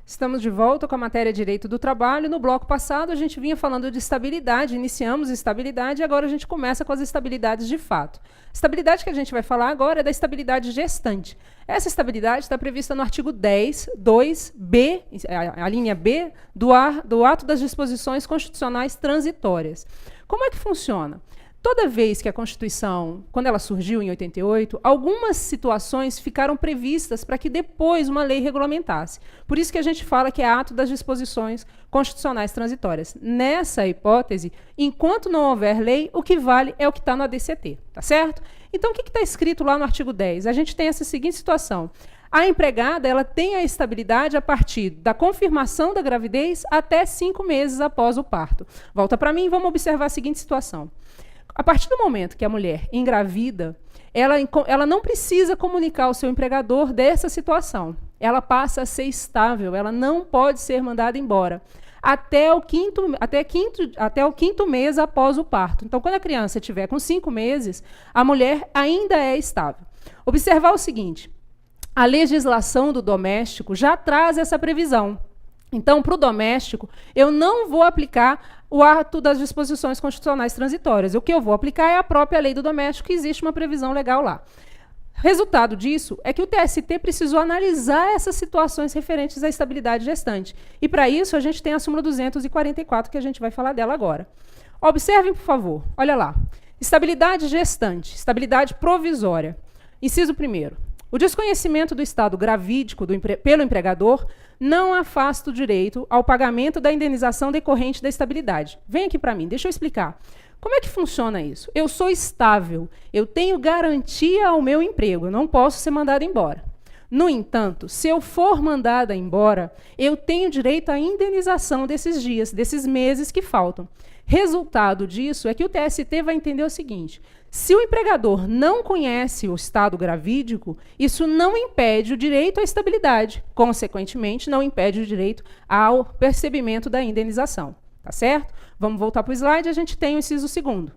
Estamos de volta com a matéria Direito do Trabalho. No bloco passado, a gente vinha falando de estabilidade, iniciamos estabilidade e agora a gente começa com as estabilidades de fato. A estabilidade que a gente vai falar agora é da estabilidade gestante. Essa estabilidade está prevista no artigo 10, 2b, a linha B, do ato das disposições constitucionais transitórias. Como é que funciona? Toda vez que a Constituição, quando ela surgiu em 88, algumas situações ficaram previstas para que depois uma lei regulamentasse. Por isso que a gente fala que é ato das disposições constitucionais transitórias. Nessa hipótese, enquanto não houver lei, o que vale é o que está no ADCT, tá certo? Então, o que está escrito lá no artigo 10? A gente tem essa seguinte situação. A empregada ela tem a estabilidade a partir da confirmação da gravidez até 5 meses após o parto. Volta para mim e vamos observar a seguinte situação. A partir do momento que a mulher engravida, ela não precisa comunicar ao seu empregador dessa situação. Ela passa a ser estável, ela não pode ser mandada embora até o quinto mês após o parto. Então, quando a criança estiver com 5 meses, a mulher ainda é estável. Observar o seguinte, a legislação do doméstico já traz essa previsão. Então, para o doméstico, eu não vou aplicar o ato das disposições constitucionais transitórias. O que eu vou aplicar é a própria lei do doméstico, que existe uma previsão legal lá. Resultado disso é que o TST precisou analisar essas situações referentes à estabilidade gestante. E, para isso, a gente tem a súmula 244, que a gente vai falar dela agora. Observem, por favor. Olha lá. Estabilidade gestante, estabilidade provisória. Inciso 1º. O desconhecimento do estado gravídico pelo empregador não afasta o direito ao pagamento da indenização decorrente da estabilidade. Vem aqui para mim, deixa eu explicar. Como é que funciona isso? Eu sou estável, eu tenho garantia ao meu emprego, eu não posso ser mandada embora. No entanto, se eu for mandada embora, eu tenho direito à indenização desses dias, desses meses que faltam. Resultado disso é que o TST vai entender o seguinte: se o empregador não conhece o estado gravídico, isso não impede o direito à estabilidade, consequentemente, não impede o direito ao percebimento da indenização. Tá certo? Vamos voltar para o slide, a gente tem o inciso 2º.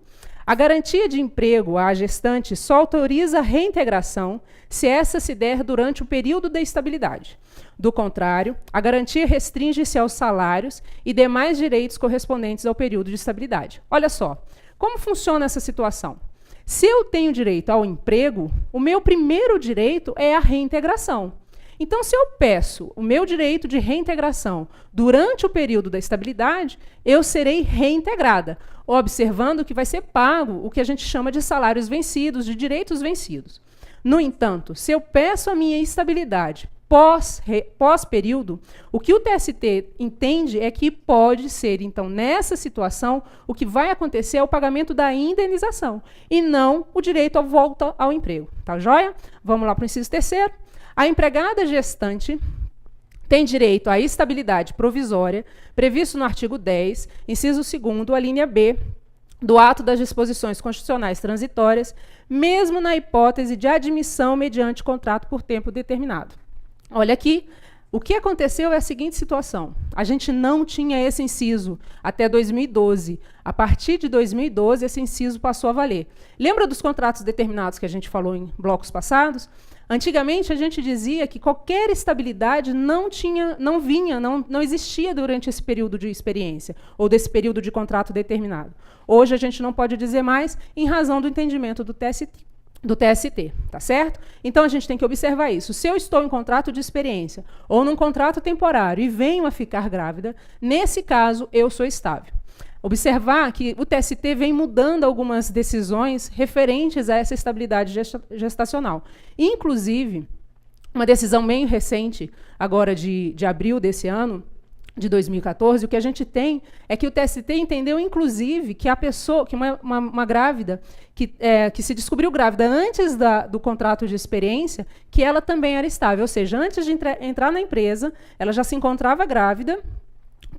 A garantia de emprego à gestante só autoriza a reintegração se essa se der durante o período da estabilidade. Do contrário, a garantia restringe-se aos salários e demais direitos correspondentes ao período de estabilidade. Olha só, como funciona essa situação? Se eu tenho direito ao emprego, o meu primeiro direito é a reintegração. Então, se eu peço o meu direito de reintegração durante o período da estabilidade, eu serei reintegrada, observando que vai ser pago o que a gente chama de salários vencidos, de direitos vencidos. No entanto, se eu peço a minha estabilidade pós-período, o que o TST entende é que pode ser, então, nessa situação, o que vai acontecer é o pagamento da indenização, e não o direito à volta ao emprego. Tá joia? Vamos lá para o inciso 3º. A empregada gestante tem direito à estabilidade provisória, previsto no artigo 10, inciso 2º, a linha B, do ato das disposições constitucionais transitórias, mesmo na hipótese de admissão mediante contrato por tempo determinado. Olha aqui, o que aconteceu é a seguinte situação. A gente não tinha esse inciso até 2012. A partir de 2012, esse inciso passou a valer. Lembra dos contratos determinados que a gente falou em blocos passados? Antigamente, a gente dizia que qualquer estabilidade não existia durante esse período de experiência, ou desse período de contrato determinado. Hoje, a gente não pode dizer mais, em razão do entendimento do TST, tá certo? Então, a gente tem que observar isso. Se eu estou em contrato de experiência ou num contrato temporário e venho a ficar grávida, nesse caso, eu sou estável. Observar que o TST vem mudando algumas decisões referentes a essa estabilidade gestacional. Inclusive, uma decisão meio recente, agora de abril desse ano, de 2014, o que a gente tem é que o TST entendeu, inclusive, que a pessoa, que uma grávida, que se descobriu grávida antes do contrato de experiência, que ela também era estável. Ou seja, antes de entrar na empresa, ela já se encontrava grávida,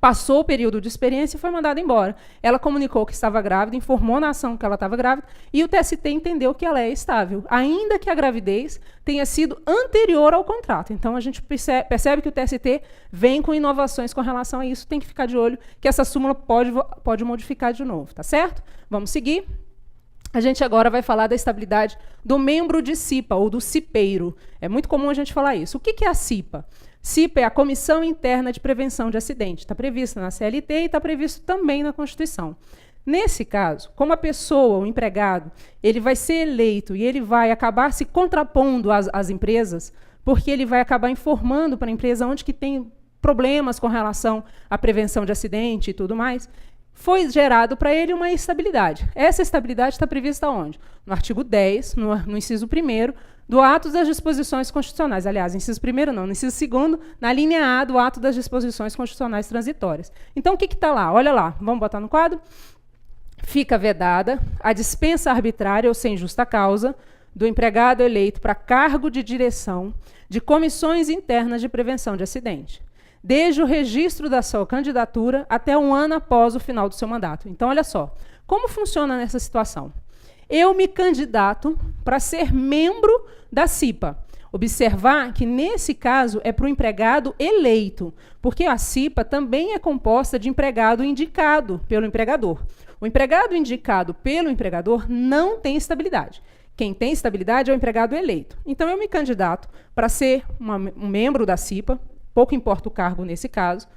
passou o período de experiência e foi mandada embora. Ela comunicou que estava grávida, informou na ação que ela estava grávida, e o TST entendeu que ela é estável, ainda que a gravidez tenha sido anterior ao contrato. Então, a gente percebe que o TST vem com inovações com relação a isso, tem que ficar de olho que essa súmula pode modificar de novo, tá certo? Vamos seguir. a gente agora vai falar da estabilidade do membro de CIPA, ou do cipeiro. É muito comum a gente falar isso. O que é a CIPA? CIPA é a Comissão Interna de Prevenção de Acidente. Está previsto na CLT e está previsto também na Constituição. Nesse caso, como a pessoa, o empregado, ele vai ser eleito e ele vai acabar se contrapondo às empresas, porque ele vai acabar informando para a empresa onde que tem problemas com relação à prevenção de acidente e tudo mais, foi gerado para ele uma estabilidade. Essa estabilidade está prevista onde? No artigo 10, no inciso 1º, do ato das disposições constitucionais. Aliás, inciso 1º não, no inciso 2º, na linha A do ato das disposições constitucionais transitórias. Então, o que está lá? Olha lá, vamos botar no quadro? Fica vedada a dispensa arbitrária ou sem justa causa do empregado eleito para cargo de direção de comissões internas de prevenção de acidente, desde o registro da sua candidatura até um ano após o final do seu mandato. Então, olha só, como funciona nessa situação? Eu me candidato para ser membro da CIPA. Observar que, nesse caso, é para o empregado eleito, porque a CIPA também é composta de empregado indicado pelo empregador. O empregado indicado pelo empregador não tem estabilidade. Quem tem estabilidade é o empregado eleito. Então, eu me candidato para ser um membro da CIPA, pouco importa o cargo nesse caso,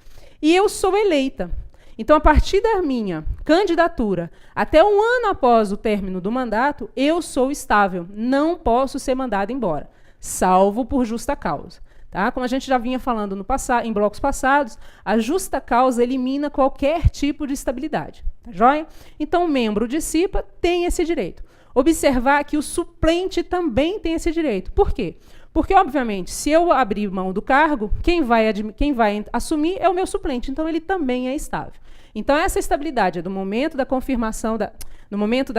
e eu sou eleita. Então, a partir da minha candidatura, até um ano após o término do mandato, eu sou estável, não posso ser mandado embora, salvo por justa causa. Tá? Como a gente já vinha falando em blocos passados, a justa causa elimina qualquer tipo de estabilidade. Tá joia? Então, o membro de CIPA tem esse direito. Observar que o suplente também tem esse direito. Por quê? Porque, obviamente, se eu abrir mão do cargo, quem vai assumir é o meu suplente, então ele também é estável. Então, essa estabilidade é do momento da confirmação, no momento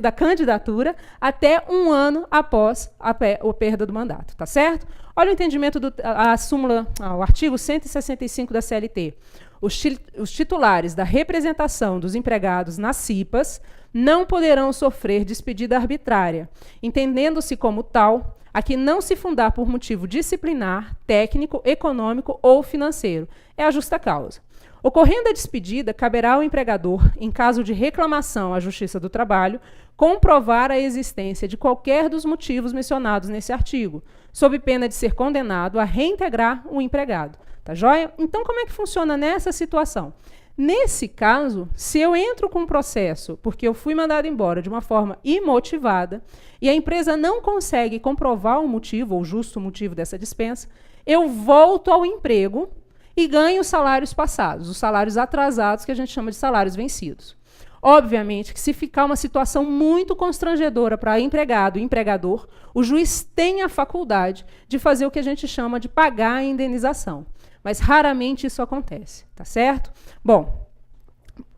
da candidatura, até um ano após a perda do mandato, tá certo? Olha o entendimento o artigo 165 da CLT. Os titulares da representação dos empregados nas CIPAs não poderão sofrer despedida arbitrária, entendendo-se como tal a que não se fundar por motivo disciplinar, técnico, econômico ou financeiro. É a justa causa. Ocorrendo a despedida, caberá ao empregador, em caso de reclamação à Justiça do Trabalho, comprovar a existência de qualquer dos motivos mencionados nesse artigo, sob pena de ser condenado a reintegrar o empregado. Tá joia? Então, como é que funciona nessa situação? Nesse caso, se eu entro com um processo porque eu fui mandado embora de uma forma imotivada e a empresa não consegue comprovar o motivo, ou o justo motivo dessa dispensa, eu volto ao emprego e ganho os salários passados, os salários atrasados, que a gente chama de salários vencidos. Obviamente que, se ficar uma situação muito constrangedora para empregado e empregador, o juiz tem a faculdade de fazer o que a gente chama de pagar a indenização. Mas raramente isso acontece, tá certo? Bom,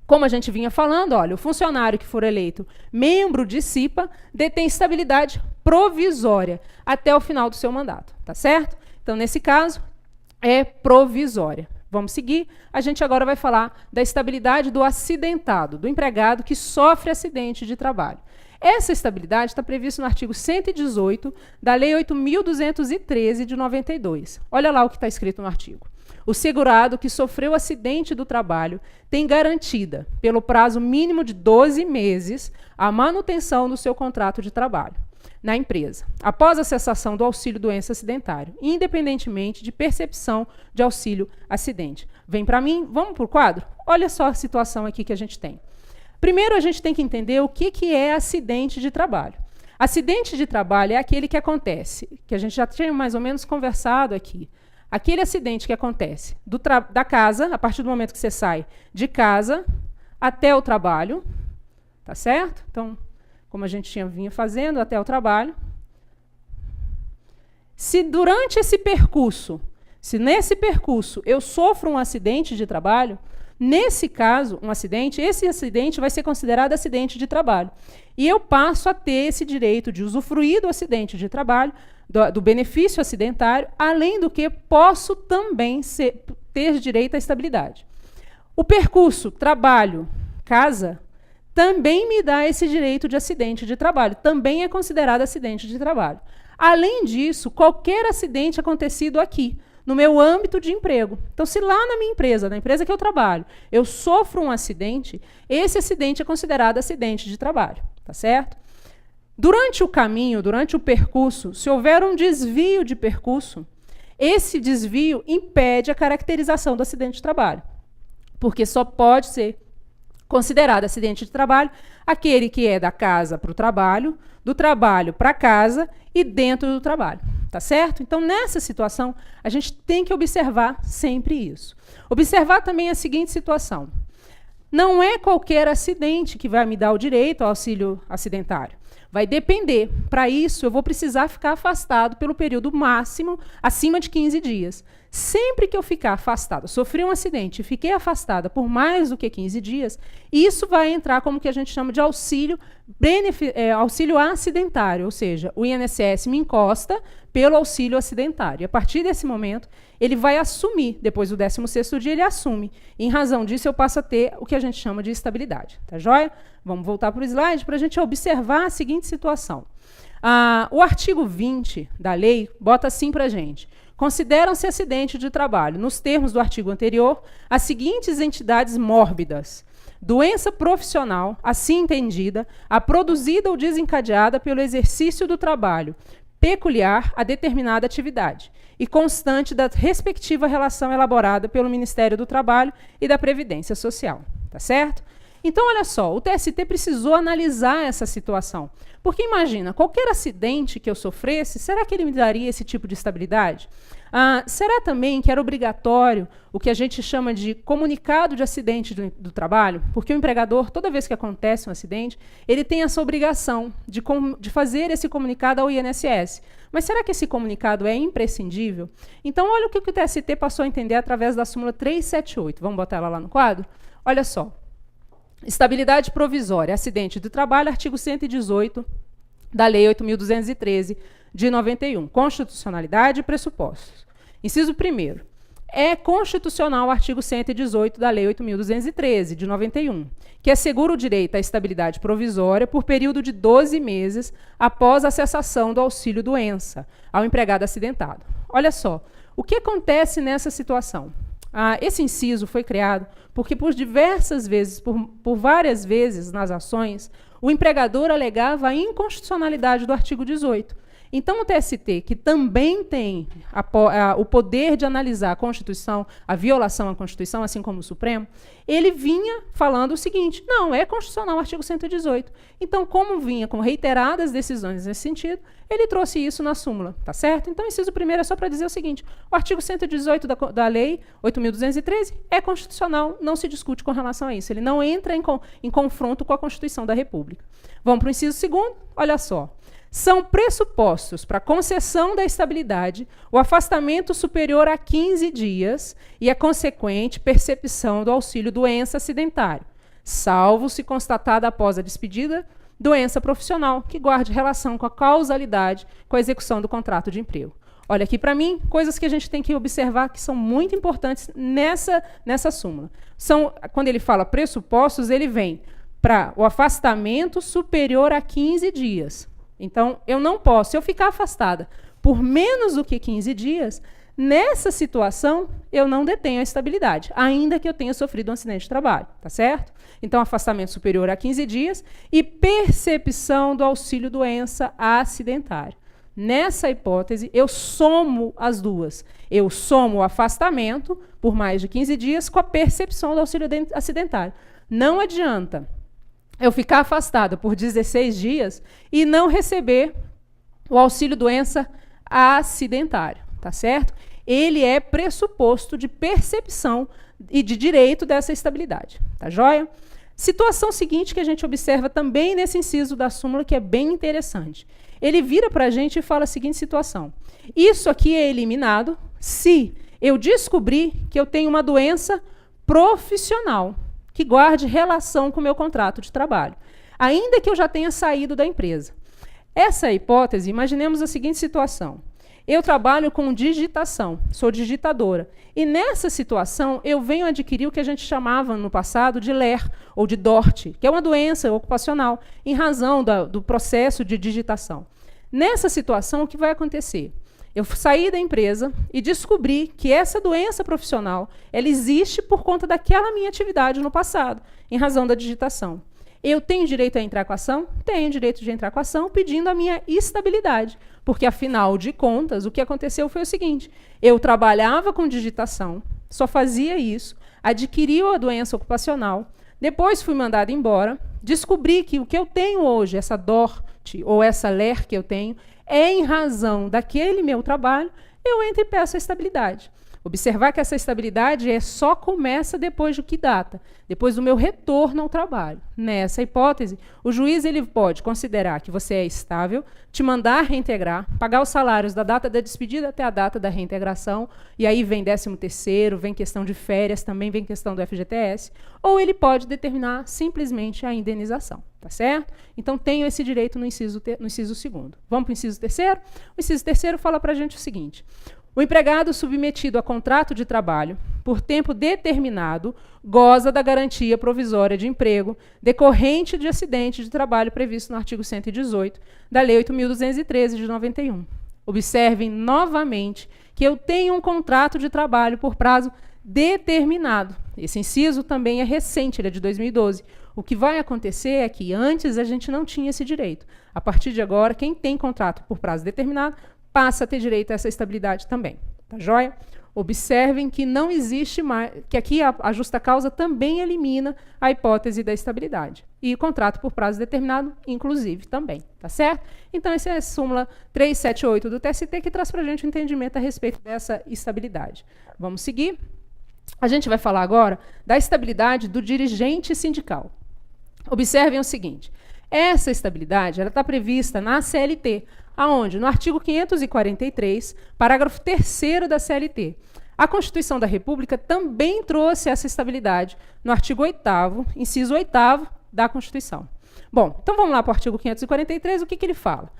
como a gente vinha falando, olha, o funcionário que for eleito membro de CIPA detém estabilidade provisória até o final do seu mandato, tá certo? Então, nesse caso, é provisória. Vamos seguir. A gente agora vai falar da estabilidade do acidentado, do empregado que sofre acidente de trabalho. Essa estabilidade está prevista no artigo 118 da Lei 8.213 de 92. Olha lá o que está escrito no artigo. O segurado que sofreu acidente do trabalho tem garantida, pelo prazo mínimo de 12 meses, a manutenção do seu contrato de trabalho na empresa, após a cessação do auxílio doença acidentário, independentemente de percepção de auxílio acidente. Vem para mim, vamos para o quadro? Olha só a situação aqui que a gente tem. Primeiro, a gente tem que entender o que é acidente de trabalho. Acidente de trabalho é aquele que acontece, que a gente já tinha mais ou menos conversado aqui. Aquele acidente que acontece da casa, a partir do momento que você sai de casa até o trabalho, tá certo? Então, como a gente vinha fazendo, até o trabalho. Se durante esse percurso, se nesse percurso eu sofro um acidente de trabalho, nesse caso, esse acidente vai ser considerado acidente de trabalho. E eu passo a ter esse direito de usufruir do acidente de trabalho, do benefício acidentário, além do que posso também ter direito à estabilidade. O percurso trabalho-casa também me dá esse direito de acidente de trabalho, também é considerado acidente de trabalho. Além disso, qualquer acidente acontecido aqui, no meu âmbito de emprego. Então, se lá na minha empresa, na empresa que eu trabalho, eu sofro um acidente, esse acidente é considerado acidente de trabalho. tá certo? Durante o caminho, durante o percurso, se houver um desvio de percurso, esse desvio impede a caracterização do acidente de trabalho, porque só pode ser considerado acidente de trabalho aquele que é da casa para o trabalho, do trabalho para casa e dentro do trabalho, tá certo? Então, nessa situação, a gente tem que observar sempre isso. Observar também a seguinte situação. Não é qualquer acidente que vai me dar o direito ao auxílio acidentário. Vai depender. Para isso, eu vou precisar ficar afastado pelo período máximo, acima de 15 dias. Sempre que eu ficar afastada, sofri um acidente e fiquei afastada por mais do que 15 dias, isso vai entrar como que a gente chama de auxílio acidentário, ou seja, o INSS me encosta pelo auxílio acidentário. E a partir desse momento, ele vai assumir, depois do 16º dia, ele assume. E, em razão disso, eu passo a ter o que a gente chama de estabilidade. Tá joia? Vamos voltar para o slide para a gente observar a seguinte situação. O artigo 20 da lei bota assim para a gente. Consideram-se acidente de trabalho, nos termos do artigo anterior, as seguintes entidades mórbidas: doença profissional, assim entendida, a produzida ou desencadeada pelo exercício do trabalho, peculiar a determinada atividade e constante da respectiva relação elaborada pelo Ministério do Trabalho e da Previdência Social. Tá certo? Então, olha só, o TST precisou analisar essa situação. Porque imagina, qualquer acidente que eu sofresse, será que ele me daria esse tipo de estabilidade? Será também que era obrigatório o que a gente chama de comunicado de acidente do trabalho? Porque o empregador, toda vez que acontece um acidente, ele tem essa obrigação de fazer esse comunicado ao INSS. Mas será que esse comunicado é imprescindível? Então, olha o que o TST passou a entender através da súmula 378. Vamos botar ela lá no quadro? Olha só. Estabilidade provisória, acidente de trabalho, artigo 118 da Lei 8.213, de 91. Constitucionalidade e pressupostos. Inciso 1º. É constitucional o artigo 118 da Lei 8.213, de 91, que assegura o direito à estabilidade provisória por período de 12 meses após a cessação do auxílio-doença ao empregado acidentado. Olha só, o que acontece nessa situação? Esse inciso foi criado porque, por diversas vezes, por várias vezes nas ações, o empregador alegava a inconstitucionalidade do artigo 18. Então, o TST, que também tem o poder de analisar a Constituição, a violação à Constituição, assim como o Supremo, ele vinha falando o seguinte: não, é constitucional o artigo 118. Então, como vinha com reiteradas decisões nesse sentido, ele trouxe isso na súmula, tá certo? Então, o inciso 1º é só para dizer o seguinte: o artigo 118 da Lei 8.213 é constitucional, não se discute com relação a isso. Ele não entra em confronto com a Constituição da República. Vamos para o inciso 2º, olha só. São pressupostos para concessão da estabilidade o afastamento superior a 15 dias e a consequente percepção do auxílio-doença acidentário, salvo se constatada após a despedida doença profissional que guarde relação com a causalidade com a execução do contrato de emprego. Olha aqui para mim, coisas que a gente tem que observar que são muito importantes nessa súmula. Quando ele fala pressupostos, ele vem para o afastamento superior a 15 dias. Então, eu não posso, se eu ficar afastada por menos do que 15 dias, nessa situação, eu não detenho a estabilidade, ainda que eu tenha sofrido um acidente de trabalho, tá certo? Então, afastamento superior a 15 dias e percepção do auxílio-doença acidentário. Nessa hipótese, eu somo as duas. Eu somo o afastamento por mais de 15 dias com a percepção do auxílio acidentário. Não adianta eu ficar afastada por 16 dias e não receber o auxílio-doença acidentário, tá certo? Ele é pressuposto de percepção e de direito dessa estabilidade, tá joia? Situação seguinte que a gente observa também nesse inciso da súmula, que é bem interessante. Ele vira para a gente e fala a seguinte situação: isso aqui é eliminado se eu descobrir que eu tenho uma doença profissional que guarde relação com o meu contrato de trabalho, ainda que eu já tenha saído da empresa. Essa hipótese, imaginemos a seguinte situação. Eu trabalho com digitação, sou digitadora, e nessa situação eu venho adquirir o que a gente chamava no passado de LER, ou de DORT, que é uma doença ocupacional, em razão do processo de digitação. Nessa situação, o que vai acontecer? Eu saí da empresa e descobri que essa doença profissional ela existe por conta daquela minha atividade no passado, em razão da digitação. Eu tenho direito a entrar com a ação? Tenho direito de entrar com a ação pedindo a minha estabilidade. Porque, afinal de contas, o que aconteceu foi o seguinte: eu trabalhava com digitação, só fazia isso, adquiriu a doença ocupacional, depois fui mandada embora, descobri que o que eu tenho hoje, essa DORT ou essa LER que eu tenho, é em razão daquele meu trabalho, eu entro e peço a estabilidade. Observar que essa estabilidade só começa depois de que data? Depois do meu retorno ao trabalho. Nessa hipótese, o juiz ele pode considerar que você é estável, te mandar reintegrar, pagar os salários da data da despedida até a data da reintegração, e aí vem 13º, vem questão de férias, também vem questão do FGTS, ou ele pode determinar simplesmente a indenização. Tá certo? Então, tenho esse direito no inciso 2º. Vamos para o inciso 3º? O inciso 3º fala para a gente o seguinte: o empregado submetido a contrato de trabalho por tempo determinado goza da garantia provisória de emprego decorrente de acidente de trabalho previsto no artigo 118 da Lei 8.213 de 91. Observem novamente que eu tenho um contrato de trabalho por prazo determinado. Esse inciso também é recente, ele é de 2012. O que vai acontecer é que antes a gente não tinha esse direito. A partir de agora, quem tem contrato por prazo determinado passa a ter direito a essa estabilidade também. Tá joia? Observem que não existe mais, que aqui a justa causa também elimina a hipótese da estabilidade. E o contrato por prazo determinado, inclusive, também. Tá certo? Então, essa é a súmula 378 do TST, que traz para a gente um entendimento a respeito dessa estabilidade. Vamos seguir. A gente vai falar agora da estabilidade do dirigente sindical. Observem o seguinte: essa estabilidade está prevista na CLT, aonde? No artigo 543, parágrafo 3º da CLT. A Constituição da República também trouxe essa estabilidade no artigo 8º, inciso 8º da Constituição. Bom, então vamos lá para o artigo 543, o que ele fala?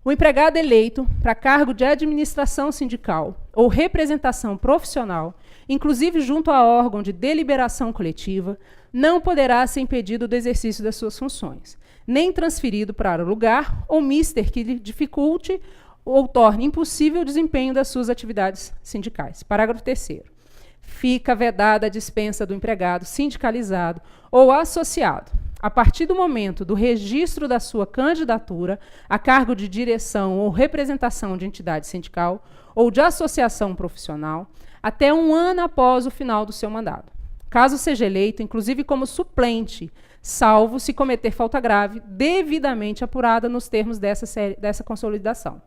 O empregado eleito para cargo de administração sindical ou representação profissional, inclusive junto a órgão de deliberação coletiva, não poderá ser impedido do exercício das suas funções, nem transferido para lugar ou mister que lhe dificulte ou torne impossível o desempenho das suas atividades sindicais. Parágrafo 3º. Fica vedada a dispensa do empregado sindicalizado ou associado, a partir do momento do registro da sua candidatura a cargo de direção ou representação de entidade sindical ou de associação profissional, até 1 ano após o final do seu mandato. Caso seja eleito, inclusive como suplente, salvo se cometer falta grave, devidamente apurada nos termos dessa consolidação.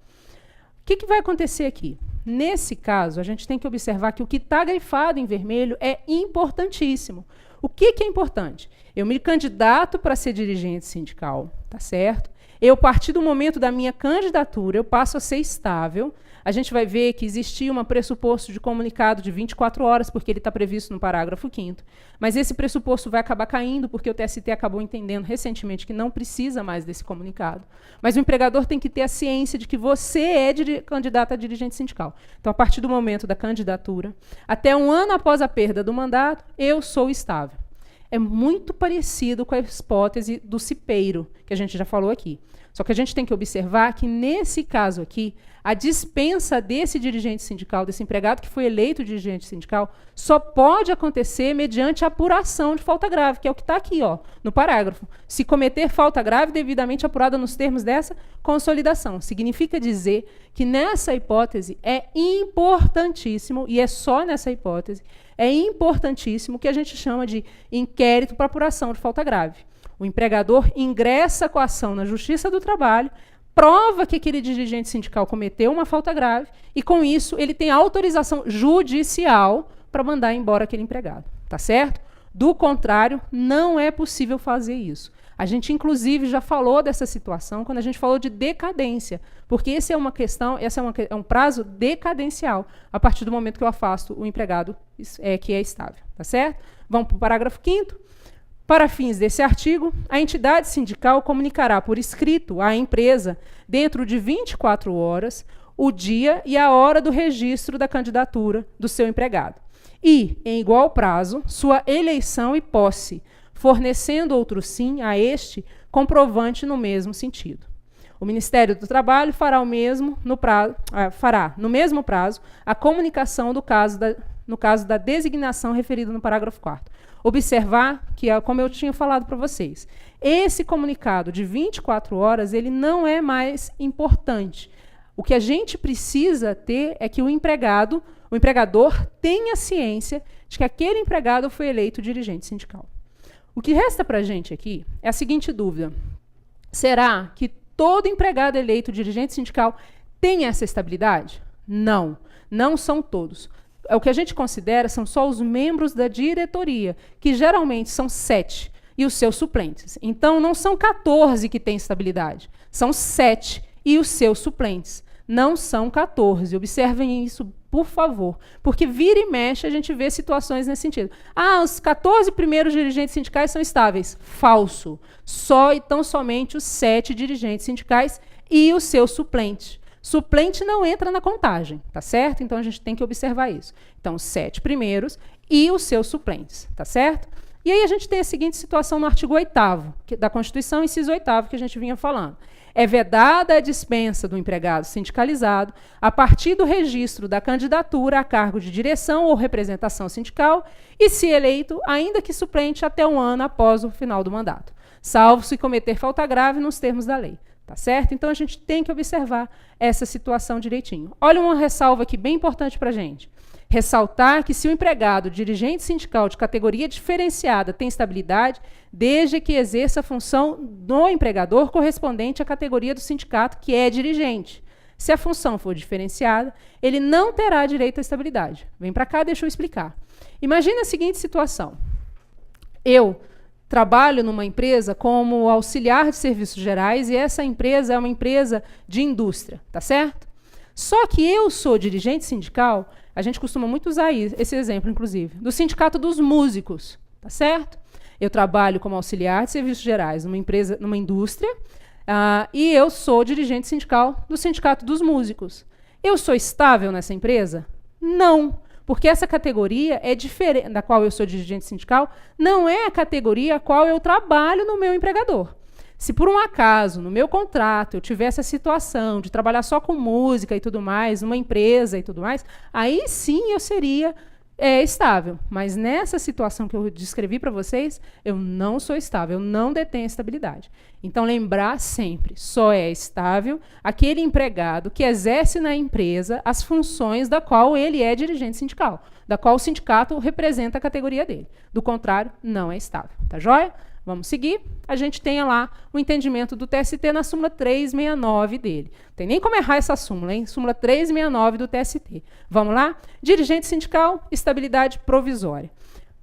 O que vai acontecer aqui? Nesse caso, a gente tem que observar que o que está grifado em vermelho é importantíssimo. O que é importante? Eu me candidato para ser dirigente sindical, tá certo? Eu, a partir do momento da minha candidatura, eu passo a ser estável. A gente vai ver que existia um pressuposto de comunicado de 24 horas, porque ele está previsto no parágrafo 5º. Mas esse pressuposto vai acabar caindo, porque o TST acabou entendendo recentemente que não precisa mais desse comunicado. Mas o empregador tem que ter a ciência de que você é candidato a dirigente sindical. Então, a partir do momento da candidatura, até 1 ano após a perda do mandato, eu sou estável. É muito parecido com a hipótese do cipeiro, que a gente já falou aqui. Só que a gente tem que observar que, nesse caso aqui, a dispensa desse dirigente sindical, desse empregado que foi eleito dirigente sindical, só pode acontecer mediante apuração de falta grave, que é o que está aqui, ó, no parágrafo. Se cometer falta grave devidamente apurada nos termos dessa consolidação. Significa dizer que, nessa hipótese, é importantíssimo, e é só nessa hipótese, é importantíssimo que a gente chama de inquérito para apuração de falta grave. O empregador ingressa com a ação na Justiça do Trabalho, prova que aquele dirigente sindical cometeu uma falta grave e, com isso, ele tem autorização judicial para mandar embora aquele empregado. Tá certo? Do contrário, não é possível fazer isso. A gente, inclusive, já falou dessa situação quando a gente falou de decadência, porque esse é um prazo decadencial, a partir do momento que eu afasto o empregado que é estável. Tá certo? Vamos para o parágrafo 5º. Para fins desse artigo, a entidade sindical comunicará por escrito à empresa, dentro de 24 horas, o dia e a hora do registro da candidatura do seu empregado. E, em igual prazo, sua eleição e posse, fornecendo outro sim a este comprovante no mesmo sentido. O Ministério do Trabalho fará no mesmo prazo a comunicação do caso no caso da designação referida no parágrafo 4º. Observar que, como eu tinha falado para vocês, esse comunicado de 24 horas ele não é mais importante. O que a gente precisa ter é que o empregador tenha ciência de que aquele empregado foi eleito dirigente sindical. O que resta para a gente aqui é a seguinte dúvida. Será que todo empregado eleito dirigente sindical tem essa estabilidade? Não, não são todos. O que a gente considera são só os membros da diretoria, que geralmente são 7, e os seus suplentes. Então, não são 14 que têm estabilidade, são 7 e os seus suplentes. Não são 14. Observem isso, por favor. Porque vira e mexe a gente vê situações nesse sentido. Ah, os 14 primeiros dirigentes sindicais são estáveis. Falso. Só e tão somente os 7 dirigentes sindicais e o seu suplente. Suplente não entra na contagem, tá certo? Então a gente tem que observar isso. Então, os 7 primeiros e os seus suplentes, tá certo? E aí a gente tem a seguinte situação no artigo 8º da Constituição, inciso 8º, que a gente vinha falando. É vedada a dispensa do empregado sindicalizado a partir do registro da candidatura a cargo de direção ou representação sindical e, se eleito, ainda que suplente até 1 ano após o final do mandato, salvo se cometer falta grave nos termos da lei. Tá certo? Então, a gente tem que observar essa situação direitinho. Olha uma ressalva aqui bem importante para a gente. Ressaltar que se o empregado, dirigente sindical de categoria diferenciada, tem estabilidade, desde que exerça a função do empregador correspondente à categoria do sindicato que é dirigente. Se a função for diferenciada, ele não terá direito à estabilidade. Vem para cá, deixa eu explicar. Imagina a seguinte situação. Eu trabalho numa empresa como auxiliar de serviços gerais e essa empresa é uma empresa de indústria, tá certo? Só que eu sou dirigente sindical, a gente costuma muito usar esse exemplo, inclusive, do Sindicato dos Músicos, tá certo? Eu trabalho como auxiliar de serviços gerais numa empresa, numa indústria, e eu sou dirigente sindical do Sindicato dos Músicos. Eu sou estável nessa empresa? Não. Porque essa categoria é diferente, da qual eu sou dirigente sindical, não é a categoria a qual eu trabalho no meu empregador. Se por um acaso, no meu contrato, eu tivesse a situação de trabalhar só com música e tudo mais, numa empresa e tudo mais, aí sim eu seria estável. Mas nessa situação que eu descrevi para vocês, eu não sou estável, eu não detenho estabilidade. Então, lembrar sempre, só é estável aquele empregado que exerce na empresa as funções da qual ele é dirigente sindical, da qual o sindicato representa a categoria dele. Do contrário, não é estável. Tá joia? Vamos seguir. A gente tem lá o entendimento do TST na súmula 369 dele. Não tem nem como errar essa súmula, hein? Súmula 369 do TST. Vamos lá? Dirigente sindical, estabilidade provisória.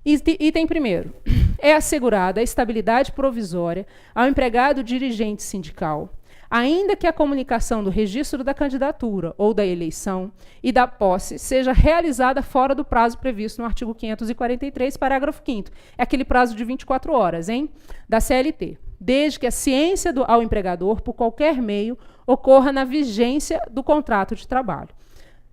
Item primeiro. É assegurada a estabilidade provisória ao empregado dirigente sindical, ainda que a comunicação do registro da candidatura ou da eleição e da posse seja realizada fora do prazo previsto no artigo 543, parágrafo 5º. É aquele prazo de 24 horas, hein? Da CLT. Desde que a ciência ao empregador, por qualquer meio, ocorra na vigência do contrato de trabalho.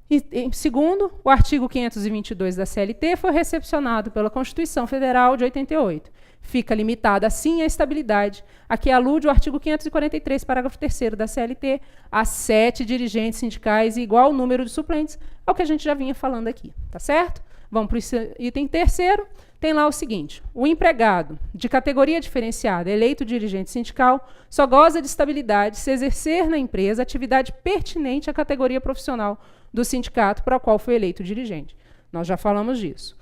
E, em segundo, o artigo 522 da CLT foi recepcionado pela Constituição Federal de 88. Fica limitada, assim, a estabilidade a que alude o artigo 543, parágrafo 3º da CLT, a 7 dirigentes sindicais e igual número de suplentes, é o que a gente já vinha falando aqui, tá certo? Vamos para o item terceiro. Tem lá o seguinte: o empregado de categoria diferenciada, eleito dirigente sindical, só goza de estabilidade se exercer na empresa atividade pertinente à categoria profissional do sindicato para o qual foi eleito dirigente. Nós já falamos disso.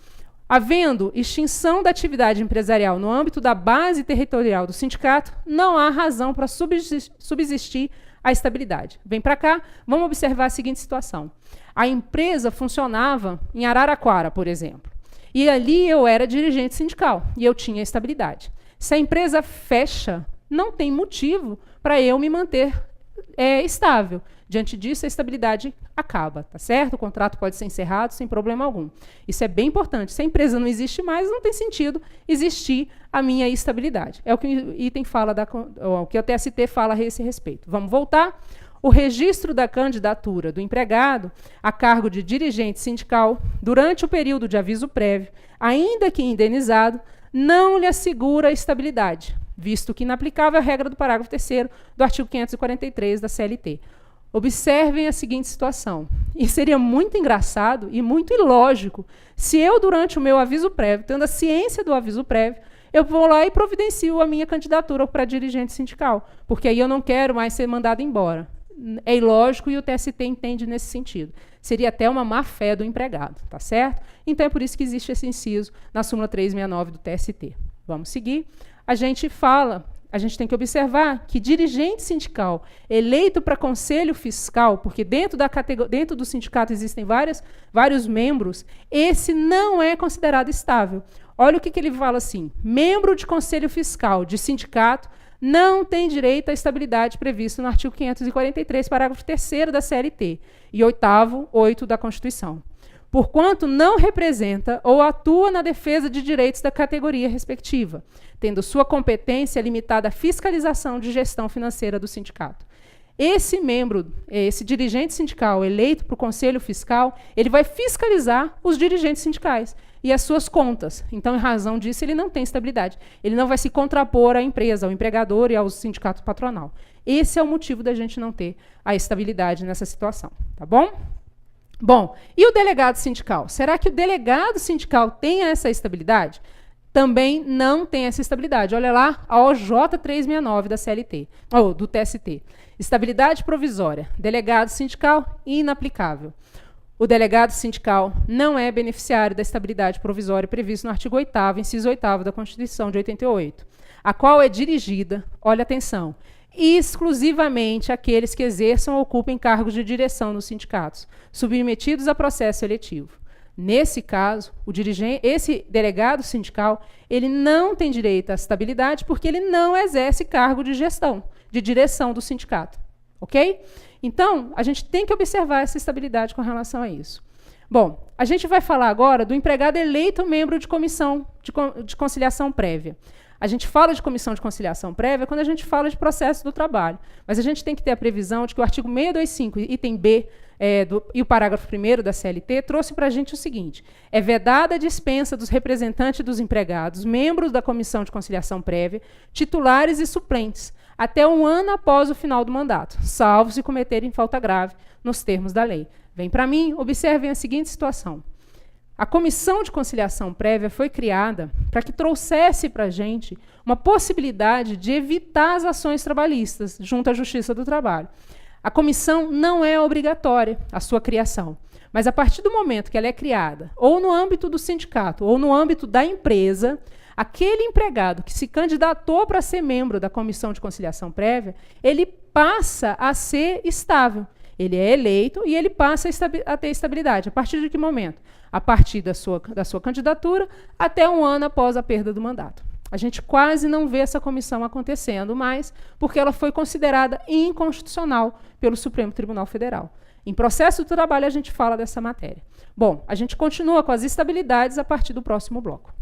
Havendo extinção da atividade empresarial no âmbito da base territorial do sindicato, não há razão para subsistir a estabilidade. Vem para cá, vamos observar a seguinte situação. A empresa funcionava em Araraquara, por exemplo, e ali eu era dirigente sindical e eu tinha estabilidade. Se a empresa fecha, não tem motivo para eu me manter estável. Diante disso, a estabilidade acaba, tá certo? O contrato pode ser encerrado sem problema algum. Isso é bem importante. Se a empresa não existe mais, não tem sentido existir a minha estabilidade. É o que o item fala, o que o TST fala a esse respeito. Vamos voltar? O registro da candidatura do empregado a cargo de dirigente sindical durante o período de aviso prévio, ainda que indenizado, não lhe assegura estabilidade, visto que inaplicável a regra do parágrafo 3º do artigo 543 da CLT. Observem a seguinte situação. E seria muito engraçado e muito ilógico se eu, durante o meu aviso prévio, tendo a ciência do aviso prévio, eu vou lá e providencio a minha candidatura para dirigente sindical, porque aí eu não quero mais ser mandado embora. É ilógico e o TST entende nesse sentido. Seria até uma má-fé do empregado, tá certo? Então é por isso que existe esse inciso na súmula 369 do TST. Vamos seguir. A gente tem que observar que dirigente sindical eleito para conselho fiscal, porque dentro do sindicato existem vários membros, esse não é considerado estável. Olha o que ele fala assim: membro de conselho fiscal de sindicato não tem direito à estabilidade prevista no artigo 543, parágrafo 3º da CLT e 8º da Constituição, porquanto não representa ou atua na defesa de direitos da categoria respectiva, tendo sua competência limitada à fiscalização de gestão financeira do sindicato. Esse dirigente sindical eleito para o Conselho Fiscal, ele vai fiscalizar os dirigentes sindicais e as suas contas. Então, em razão disso, ele não tem estabilidade. Ele não vai se contrapor à empresa, ao empregador e ao sindicato patronal. Esse é o motivo da gente não ter a estabilidade nessa situação. Tá bom? Bom, e o delegado sindical? Será que o delegado sindical tem essa estabilidade? Também não tem essa estabilidade. Olha lá, a OJ 369 da CLT, ou do TST. Estabilidade provisória. Delegado sindical, inaplicável. O delegado sindical não é beneficiário da estabilidade provisória prevista no artigo 8º, inciso 8º da Constituição de 88, a qual é dirigida, olha atenção, exclusivamente àqueles que exerçam ou ocupem cargos de direção nos sindicatos, submetidos a processo eletivo. Nesse caso, esse delegado sindical, ele não tem direito à estabilidade porque ele não exerce cargo de gestão, de direção do sindicato. Ok? Então, a gente tem que observar essa estabilidade com relação a isso. Bom, a gente vai falar agora do empregado eleito membro de comissão de conciliação prévia. A gente fala de comissão de conciliação prévia quando a gente fala de processo do trabalho, mas a gente tem que ter a previsão de que o artigo 625, item B, e o parágrafo 1º da CLT trouxe para a gente o seguinte: é vedada a dispensa dos representantes dos empregados, membros da comissão de conciliação prévia, titulares e suplentes, até 1 ano após o final do mandato, salvo se cometerem falta grave nos termos da lei. Vem para mim, observem a seguinte situação. A comissão de conciliação prévia foi criada para que trouxesse para a gente uma possibilidade de evitar as ações trabalhistas junto à Justiça do Trabalho. A comissão não é obrigatória a sua criação, mas a partir do momento que ela é criada, ou no âmbito do sindicato, ou no âmbito da empresa, aquele empregado que se candidatou para ser membro da comissão de conciliação prévia, ele passa a ser estável. Ele é eleito e ele passa a ter estabilidade. A partir de que momento? A partir da sua candidatura até 1 ano após a perda do mandato. A gente quase não vê essa comissão acontecendo mais, porque ela foi considerada inconstitucional pelo Supremo Tribunal Federal. Em processo do trabalho, a gente fala dessa matéria. Bom, a gente continua com as estabilidades a partir do próximo bloco.